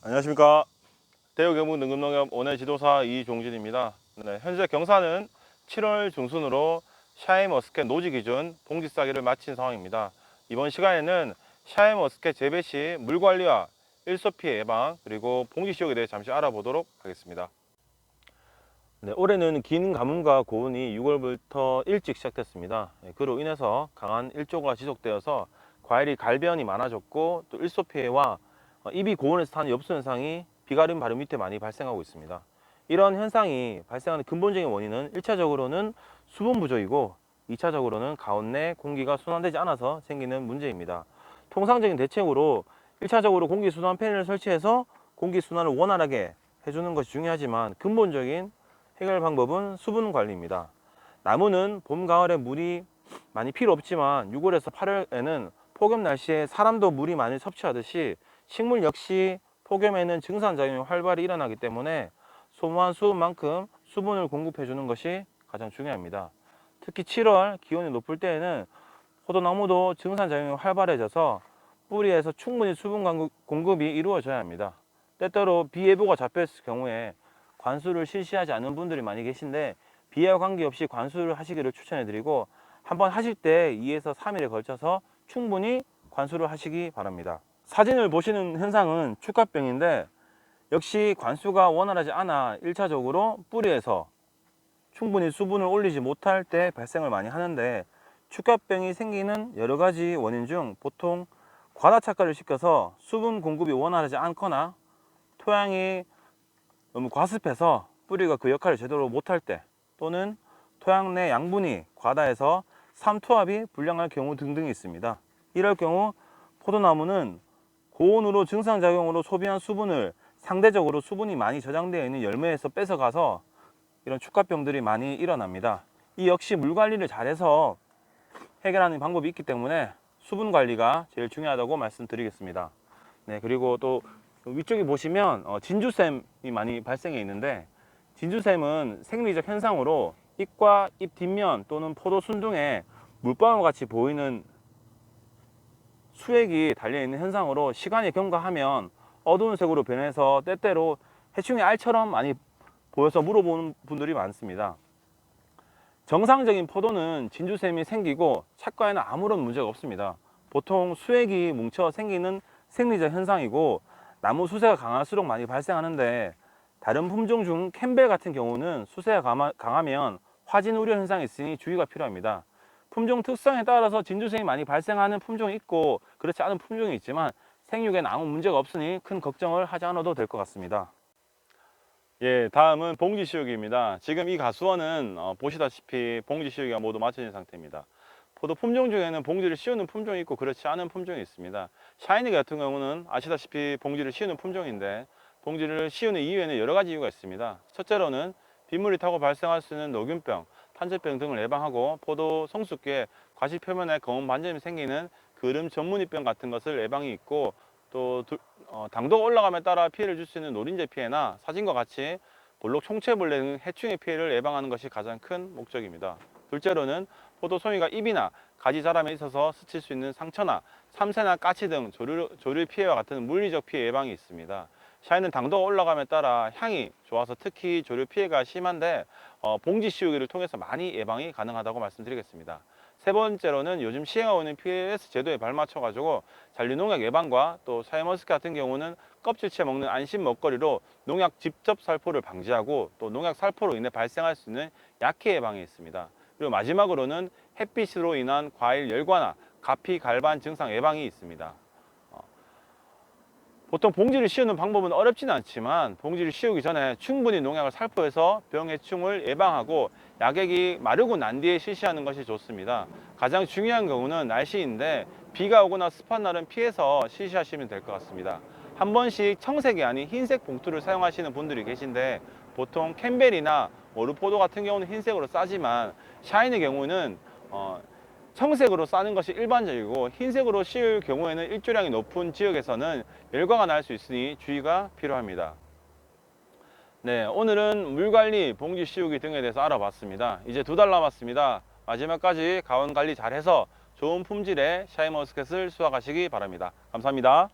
안녕하십니까. 대우경북 능금농협 원예지도사 이종진입니다. 네, 현재 경사는 7월 중순으로 샤인머스켓 노지 기준 봉지 싸기를 마친 상황입니다. 이번 시간에는 샤인머스켓 재배 시 물 관리와 일소 피해 예방 그리고 봉지 시혹에 대해 잠시 알아보도록 하겠습니다. 네, 올해는 긴 가뭄과 고온이 6월부터 일찍 시작됐습니다. 그로 인해서 강한 일조가 지속되어서 과일이 갈변이 많아졌고 또 일소 피해와 잎이 고온에서 타는 엽수 현상이 비가림 바로 밑에 많이 발생하고 있습니다. 이런 현상이 발생하는 근본적인 원인은 1차적으로는 수분 부족이고 2차적으로는 가온 내 공기가 순환되지 않아서 생기는 문제입니다. 통상적인 대책으로 1차적으로 공기 순환 패널을 설치해서 공기 순환을 원활하게 해주는 것이 중요하지만 근본적인 해결 방법은 수분 관리입니다. 나무는 봄, 가을에 물이 많이 필요 없지만 6월에서 8월에는 폭염 날씨에 사람도 물이 많이 섭취하듯이 식물 역시 폭염에는 증산작용이 활발히 일어나기 때문에 소모한 수분만큼 수분을 공급해 주는 것이 가장 중요합니다. 특히 7월 기온이 높을 때에는 포도나무도 증산작용이 활발해져서 뿌리에서 충분히 수분 공급이 이루어져야 합니다. 때때로 비예보가 잡혔을 경우에 관수를 실시하지 않는 분들이 많이 계신데 비예와 관계없이 관수를 하시기를 추천해 드리고 한번 하실 때 2에서 3일에 걸쳐서 충분히 관수를 하시기 바랍니다. 사진을 보시는 현상은 축가병인데 역시 관수가 원활하지 않아 1차적으로 뿌리에서 충분히 수분을 올리지 못할 때 발생을 많이 하는데 축가병이 생기는 여러 가지 원인 중 보통 과다 착과를 시켜서 수분 공급이 원활하지 않거나 토양이 너무 과습해서 뿌리가 그 역할을 제대로 못할 때 또는 토양 내 양분이 과다해서 삼투압이 불량할 경우 등등이 있습니다. 이럴 경우 포도나무는 고온으로 증상작용으로 소비한 수분을 상대적으로 수분이 많이 저장되어 있는 열매에서 뺏어가서 이런 축가병들이 많이 일어납니다. 이 역시 물 관리를 잘해서 해결하는 방법이 있기 때문에 수분 관리가 제일 중요하다고 말씀드리겠습니다. 네, 그리고 또 위쪽에 보시면 진주샘이 많이 발생해 있는데 진주샘은 생리적 현상으로 잎과 잎 뒷면 또는 포도 순둥에 물방울 같이 보이는 수액이 달려있는 현상으로 시간이 경과하면 어두운 색으로 변해서 때때로 해충의 알처럼 많이 보여서 물어보는 분들이 많습니다. 정상적인 포도는 진주샘이 생기고 착과에는 아무런 문제가 없습니다. 보통 수액이 뭉쳐 생기는 생리적 현상이고 나무 수세가 강할수록 많이 발생하는데 다른 품종 중 캠벨 같은 경우는 수세가 강하면 화진 우려 현상이 있으니 주의가 필요합니다. 품종 특성에 따라서 진주샘이 많이 발생하는 품종이 있고 그렇지 않은 품종이 있지만 생육에는 아무 문제가 없으니 큰 걱정을 하지 않아도 될 것 같습니다. 예, 다음은 봉지 시혹입니다. 지금 이 가수원은 보시다시피 봉지 시혹이 모두 맞춰진 상태입니다. 포도 품종 중에는 봉지를 씌우는 품종이 있고 그렇지 않은 품종이 있습니다. 샤이니 같은 경우는 아시다시피 봉지를 씌우는 품종인데 봉지를 씌우는 이유에는 여러 가지 이유가 있습니다. 첫째로는 빗물이 타고 발생할 수 있는 노균병, 탄저병 등을 예방하고 포도 성숙기에 과실 표면에 검은 반점이 생기는 그름 전무늬병 같은 것을 예방이 있고 또 당도가 올라감에 따라 피해를 줄 수 있는 노린재 피해나 사진과 같이 볼록 총체벌레 등 해충의 피해를 예방하는 것이 가장 큰 목적입니다. 둘째로는 포도 송이가 잎이나 가지 자람에 있어서 스칠 수 있는 상처나 참새나 까치 등 조류 피해와 같은 물리적 피해 예방이 있습니다. 샤인은 당도가 올라감에 따라 향이 좋아서 특히 조류 피해가 심한데 봉지 씌우기를 통해서 많이 예방이 가능하다고 말씀드리겠습니다. 세 번째로는 요즘 시행하고 있는 PLS 제도에 발맞춰 가지고 잔류농약 예방과 또 샤인머스켓 같은 경우는 껍질째 먹는 안심 먹거리로 농약 직접 살포를 방지하고 또 농약 살포로 인해 발생할 수 있는 약해 예방이 있습니다. 그리고 마지막으로는 햇빛으로 인한 과일 열과나 가피 갈반 증상 예방이 있습니다. 보통 봉지를 씌우는 방법은 어렵지는 않지만 봉지를 씌우기 전에 충분히 농약을 살포해서 병해충을 예방하고 약액이 마르고 난 뒤에 실시하는 것이 좋습니다. 가장 중요한 경우는 날씨인데 비가 오거나 습한 날은 피해서 실시하시면 될 것 같습니다. 한 번씩 청색이 아닌 흰색 봉투를 사용하시는 분들이 계신데 보통 캠벨이나 오르포도 같은 경우는 흰색으로 싸지만 샤인의 경우는 청색으로 싸는 것이 일반적이고 흰색으로 씌울 경우에는 일조량이 높은 지역에서는 열과가 날 수 있으니 주의가 필요합니다. 네, 오늘은 물관리, 봉지 씌우기 등에 대해서 알아봤습니다. 이제 2달 남았습니다. 마지막까지 가온 관리 잘해서 좋은 품질의 샤인머스켓을 수확하시기 바랍니다. 감사합니다.